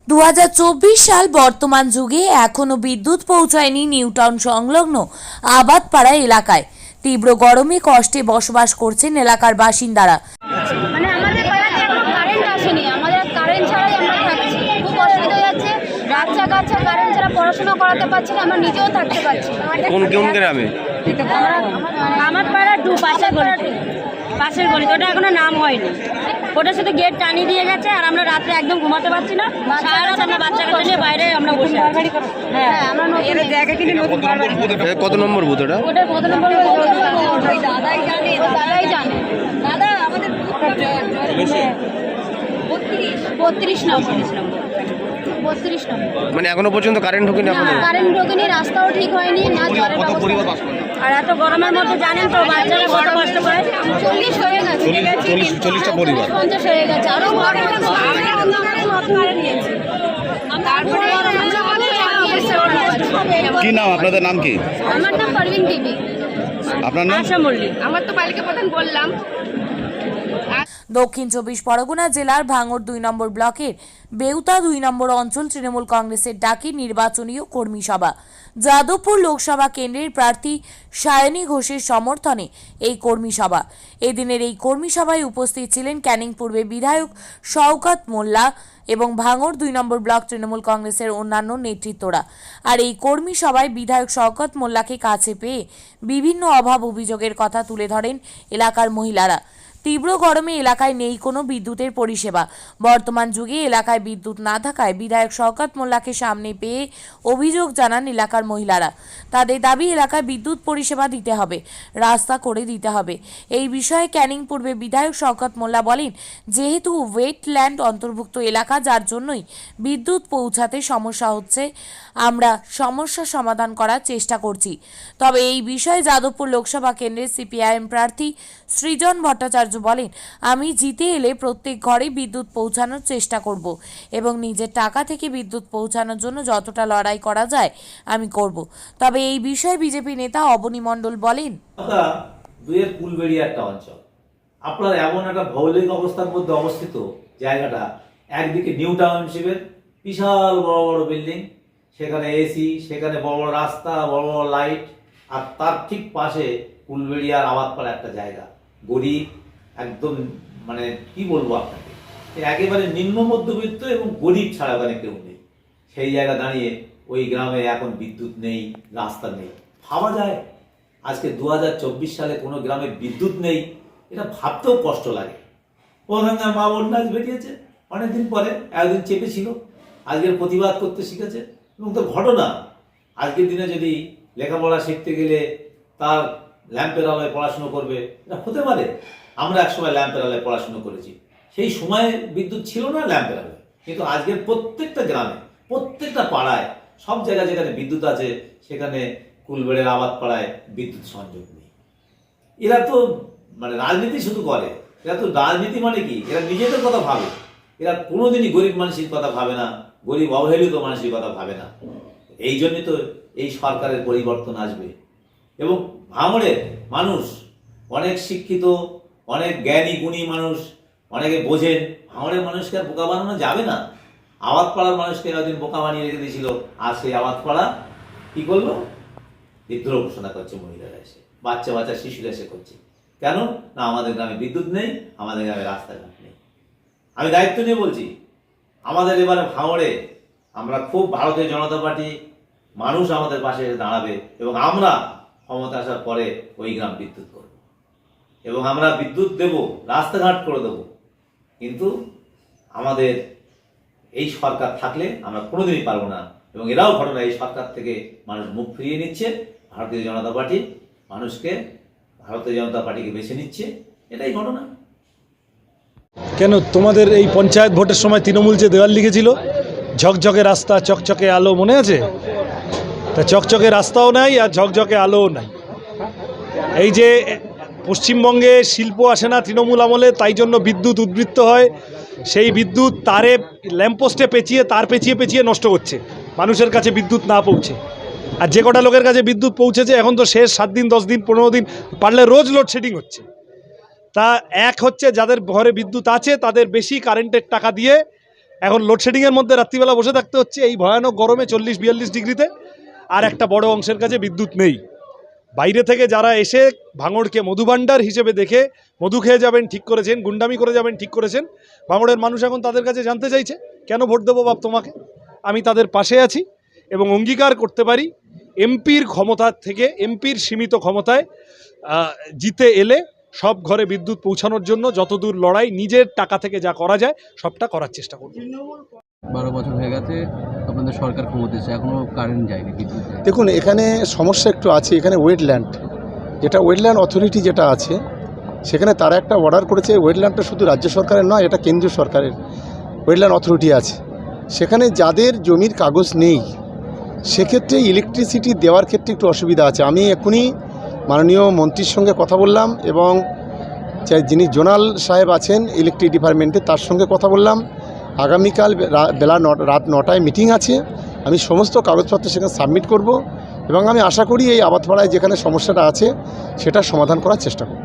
2024 সাল বর্তমান যুগে এখনো বিদ্যুৎ পৌঁছায়নি নিউটাউন সংলগ্ন আবাদপাড়া এলাকায়। তীব্র গরমে কষ্টে বসবাস করছেন এলাকার বাসিন্দারা। মানে আমাদের পাড়াতে এখনো কারেন্ট আসেনি, আমাদের কারেন্ট ছাড়াই আমরা থাকছি, খুব অসুবিধা যাচ্ছে। বাচ্চা কাচ্চা কারেন্ট ছাড়া পড়াশোনা করাতে পারছি না, আমরা নিজেও থাকতে পারছি না। কোন গ্রামে? আমার পাড়া পাশের গলি, ওটা এখনো নাম হয়নি। ওটা শুধু গেট টানিয়ে দিয়ে গেছে, আর আমরা রাত্রে একদম ঘুমাতে পারছি না। সারা রাত আমরা বাচ্চা কাচ্চা নিয়ে বাইরে আমরা বসে আছি। হ্যাঁ, আমরা নতুন জায়গা কিনে নতুন কত নম্বর বুথ ওটা? ওটা কত নম্বর? দাদাই জানে, দাদাই জানে। দাদা আমাদের 32 নম্বর। মানে এখনো পর্যন্ত কারেন্ট ঢোকেনি? কারেন্ট ঢোকেনি, রাস্তাও ঠিক হয়নি, না জলের ব্যবস্থা। আর এত গরমের মধ্যে জানেন তো বাচ্চারা বড় কষ্ট পায়। 40 হয়ে গেছে, 40টা পরিবার, 50 হয়ে গেছে। আরো কি নাম আপনাদের? নাম কি? আমার নাম পারভিন বিবি। আপনার নাম? আশা মল্লিক। আমার তো বালিকা প্রধান বললাম। দক্ষিণ 24 পরগনা জেলার ভাঙড় 2 নম্বর ব্লকের বেউতা 2 নম্বর অঞ্চল তৃণমূল কংগ্রেসের ডাকে নির্বাচনী কর্মী সভা। যাদবপুর লোকসভা কেন্দ্রের প্রার্থী সায়নী ঘোষের সমর্থনে এই কর্মী সভা। এদিনের এই কর্মী সভায় উপস্থিত ছিলেন ক্যানিং পূর্বে বিধায়ক শওকত মোল্লা এবং ভাঙড় 2 নম্বর ব্লক তৃণমূল কংগ্রেসের অন্যান্য নেতৃত্বরা। আর এই কর্মী সভায় বিধায়ক শওকত মোল্লাকে কাছে পেয়ে বিভিন্ন অভাব অভিযোগের কথা তুলে ধরেন এলাকার মহিলারা। তীব্র গরমে এলাকায় নেই কোনো বিদ্যুতের পরিষেবা। বর্তমান যুগে এলাকায় বিদ্যুৎ না থাকায় বিধায়ক শওকত মোল্লাকে সামনে পেয়ে অভিযোগ জানান এলাকার মহিলারা। তাদের দাবি এলাকায় বিদ্যুৎ পরিষেবা দিতে হবে, রাস্তা করে দিতে হবে। এই বিষয়ে ক্যানিং পূর্বে বিধায়ক শওকত মোল্লা বলেন, যেহেতু ওয়েটল্যান্ড অন্তর্ভুক্ত এলাকা, যার জন্যই বিদ্যুৎ পৌঁছাতে সমস্যা হচ্ছে, আমরা সমস্যা সমাধান করার চেষ্টা করছি। তবে এই বিষয়ে যাদবপুর লোকসভা কেন্দ্রের সিপিআইএম প্রার্থী সৃজন ভট্টাচার্য বলেন, আমি জিতে এলে প্রত্যেক ঘরে বিদ্যুৎ পৌঁছানোর চেষ্টা করব এবং নিজের টাকা থেকে বিদ্যুৎ পৌঁছানোর জন্য যতটা লড়াই করা যায় আমি করব। তবে এই বিষয়ে বিজেপি নেতা অবনী মণ্ডল বলেন, দুয়ের কুলবেড়িয়া একটা অঞ্চল, আপনার এমন একটা ভৌগোলিক অবস্থার মধ্যে অবস্থিত জায়গাটা, একদিকে নিউ টাউনশিপের বিশাল বড় বড় বিল্ডিং, সেখানে এসি, সেখানে বড় বড় রাস্তা, বড় বড় লাইট, আর তার ঠিক পাশে কুলবেড়িয়ার আবাদপাড়া একটা জায়গা, গরিব একদম, মানে কি বলবো আপনাকে, একেবারে নিম্ন মধ্যবিত্ত এবং গরিব ছাড়া ওখানে কেউ নেই। সেই জায়গা দাঁড়িয়ে ওই গ্রামে এখন বিদ্যুৎ নেই, রাস্তা নেই। ভাবা যায় আজকে 2024 সালে কোনো গ্রামে বিদ্যুৎ নেই, এটা ভাবতেও কষ্ট লাগে। প্রধানগার মা বোনরা বেরিয়েছে অনেকদিন পরে, একদিন চেপেছিল, আজকের প্রতিবাদ করতে শিখেছে। এবং তো ঘটনা, আজকের দিনে যদি লেখাপড়া শিখতে গেলে তার ল্যাম্পের আলোয় পড়াশুনো করবে, এটা হতে পারে। আমরা একসময় ল্যাম্পের আলোয় পড়াশুনো করেছি, সেই সময়ে বিদ্যুৎ ছিল না ল্যাম্পের আলোয়, কিন্তু আজকের প্রত্যেকটা গ্রামে, প্রত্যেকটা পাড়ায়, সব জায়গায় যেখানে বিদ্যুৎ আছে সেখানে কুলবেড়ের আবাদ পাড়ায় বিদ্যুৎ সংযোগ নেই। এরা তো মানে রাজনীতি শুধু করে, এরা তো রাজনীতি মানে কি, এরা নিজেদের কথা ভাবে, এরা কোনোদিনই গরিব মানুষের কথা ভাবে না, গরিব অবহেলিত মানুষের কথা ভাবে না। এই জন্যই তো এই সরকারের পরিবর্তন আসবে। এবং ভাঙড়ের মানুষ অনেক শিক্ষিত, অনেক জ্ঞানী গুণী মানুষ, অনেকে বোঝেন। ভাঙড়ের মানুষকে আর বোকা বানানো যাবে না। আবাদপাড়ার মানুষকে একদিন বোকা বানিয়ে রেখে দিয়েছিল, আর সেই আবাদপাড়া কি করলো, বিদ্রোহ ঘোষণা করছে মহিলারা এসে, বাচ্চা বাচ্চা শিশুরা এসে করছে। কেন না, আমাদের গ্রামে বিদ্যুৎ নেই, আমাদের গ্রামে রাস্তাঘাট নেই। আমি দায়িত্ব নিয়ে বলছি, আমাদের এবারে ভাঙড়ে আমরা খুব ভারতীয় জনতা পার্টি মানুষ আমাদের পাশে এসে দাঁড়াবে এবং আমরা ক্ষমতা আসার পরে ওই গ্রাম বিদ্যুৎ করব এবং আমরা বিদ্যুৎ দেব, রাস্তাঘাট করে দেব। কিন্তু আমাদের এই সরকার থাকলে আমরা কোনোদিনই পারবো না। এবং এরাও ঘটনা, এই সরকার থেকে মানুষ মুখ ফিরিয়ে নিচ্ছে, ভারতীয় জনতা পার্টি মানুষকে, ভারতীয় জনতা পার্টিকে বেছে নিচ্ছে, এটাই ঘটনা। কেন তোমাদের এই পঞ্চায়েত ভোটের সময় তৃণমূল যে দেওয়াল লিখেছিল, ঝকঝকে রাস্তা চকচকে আলো, মনে আছে? তা চকচকে রাস্তাও নাই আর ঝকঝকে আলোও নাই। এই যে পশ্চিমবঙ্গে শিল্প আসে না তৃণমূল আমলে, তাই জন্য বিদ্যুৎ উদ্বৃত্ত হয়, সেই বিদ্যুৎ তারে ল্যাম্পপোস্টে পেঁচিয়ে, তার পেঁচিয়ে পেঁচিয়ে নষ্ট করছে, মানুষের কাছে বিদ্যুৎ না পৌঁছে। আর যে কটা লোকের কাছে বিদ্যুৎ পৌঁছেছে এখন তো শেষ 7 দিন 10 দিন 15 দিন, পারলে রোজ লোডশেডিং হচ্ছে। তা এক হচ্ছে যাদের ঘরে বিদ্যুৎ আছে তাদের বেশি কারেন্টের টাকা দিয়ে এখন লোডশেডিংয়ের মধ্যে রাত্রিবেলা বসে থাকতে হচ্ছে এই ভয়ানক গরমে 40-42 ডিগ্রিতে, আর একটা বড় অংশের কাছে বিদ্যুৎ নেই। বাইরে থেকে যারা এসে ভাঙড়কে মধুভাণ্ডার হিসেবে দেখে মধু খেয়ে যাবেন ঠিক করেছেন, গুন্ডামি করে যাবেন ঠিক করেছেন, ভাঙড়ের মানুষ এখন তাদের কাছে জানতে চাইছে কেন ভোট দেবো বাপ তোমাকে। আমি তাদের পাশে আছি এবং অঙ্গীকার করতে পারি এমপির ক্ষমতা থেকে, এমপির সীমিত ক্ষমতায় জিতে এলে সব ঘরে বিদ্যুৎ পৌঁছানোর জন্য যতদূর লড়াই নিজের টাকা থেকে যা করা যায় সবটা করার চেষ্টা করব। 12 বছর হয়ে গেছে আপনাদের সরকার ক্ষমতা এসে এখনও কারেন্ট যায়নি, বিদ্যুৎ যায়নি। দেখুন, এখানে সমস্যা একটু আছে। এখানে ওয়েটল্যান্ড, যেটা ওয়েটল্যান্ড অথরিটি যেটা আছে, সেখানে তারা একটা অর্ডার করেছে। ওয়েটল্যান্ডটা শুধু রাজ্য সরকারের নয়, এটা কেন্দ্রীয় সরকারের ওয়েটল্যান্ড অথরিটি আছে। সেখানে যাদের জমির কাগজ নেই সেক্ষেত্রে ইলেকট্রিসিটি দেওয়ার ক্ষেত্রে একটু অসুবিধা আছে। আমি এখনই মাননীয় মন্ত্রীর সঙ্গে কথা বললাম এবং যিনি জোনাল সাহেব আছেন ইলেকট্রিক ডিপার্টমেন্টে তার সঙ্গে কথা বললাম। আগামীকাল রাত 9টায় মিটিং আছে। আমি সমস্ত কাগজপত্র সেখানে সাবমিট করব এবং আমি আশা করি এই আবাদপাড়ায় যেখানে সমস্যাটা আছে সেটা সমাধান করার চেষ্টা করব।